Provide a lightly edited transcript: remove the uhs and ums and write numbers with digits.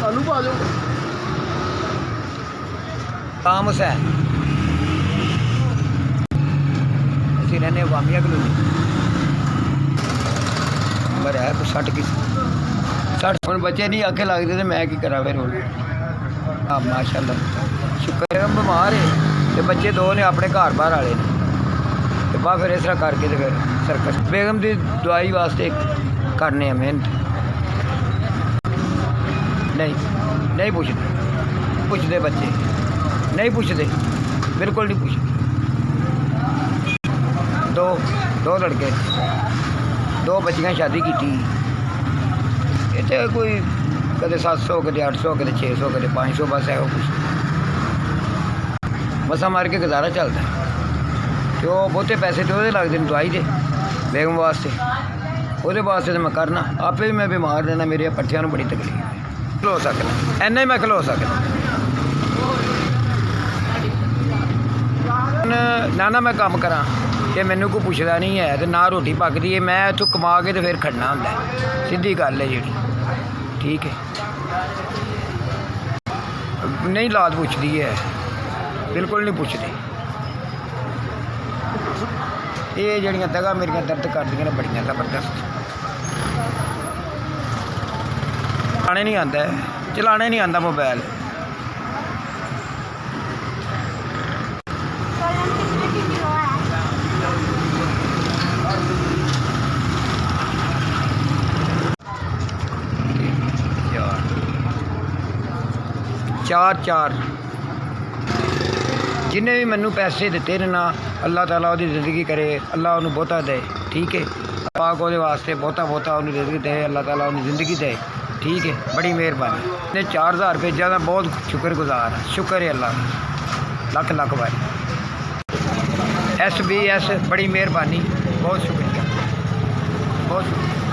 आलू पा दो। काम हुसैन ਅਸੀਂ रहने वामिया कलोनी पर है कुछ 60 की 60 ਹੁਣ ਬੱਚੇ ਨਹੀਂ ਆਖੇ ਲੱਗਦੇ ਤੇ ਮੈਂ ਕੀ ਕਰਾਂ ਫਿਰ ਹੁਣ। ਹਾਂ ਮਾਸ਼ਾਅੱਲਾ ਸ਼ੁਕਰ ਹੈ ਬਿਮਾਰ ਹੈ ਤੇ ਬੱਚੇ ਦੋ ਨੇ ਆਪਣੇ ਘਰ ਬਾਹਰ ਵਾਲੇ ਨੇ ਤੇ ਬਾ ਫਿਰ ਇਸ ਤਰ੍ਹਾਂ ਕਰਕੇ ਤੇ ਫਿਰ ਸਰਕਸ ਬੇਗਮ ਦੀ ਦਵਾਈ ਵਾਸਤੇ ਕਰਨੇ ਆ ਮਿਹਨਤ। नहीं पुछते बच्चे नहीं पुछते बिल्कुल नहीं पुछते। दो लड़के दो बच्चियां शादी की इतने कोई कदे 700 कदे 800 कदे 600 कदे 500 बस है कुछ मसा मार के गुजारा चलता है। तो बहुते पैसे तो लगते हैं दवाई दे बेगम वास्ते वो वास्ते तो मैं करना आपे भी मैं बीमार रहना मेरे पट्ठियां बड़ी तकलीफ खलो सकना इन्ना ही मैं खलो सकना ना मैं काम करा तो मैनू कोई पुछदा नहीं है तो ना रोटी पकदी है मैं इत्थों कमा के तो फिर खड़ना होंदा है सीधी गल है जी ठीक है नहीं लाद पुछदी है बिल्कुल नहीं पुछदी। ये जड़ियाँ तगा मेरियां दर्द करदियां ने बड़ियां जबरदस्त चलाने नहीं आता है चलाने नहीं आता मोबाइल। चार जिन्हें भी मैनू पैसे दिते ने ना अल्लाह ताला उसकी जिंदगी करे अल्लाह उन्होंने बहुता दे ठीक है पाक वो वास्ते बहुता उन्होंने जिंदगी दे अल्लाह ताला उन्हें जिंदगी दे ठीक है बड़ी मेहरबानी ने 4000 भेजा था बहुत शुक्रगुजार शुक्र है अल्लाह लख बारी SBS बड़ी मेहरबानी बहुत शुक्रिया बहुत शुक्रिया।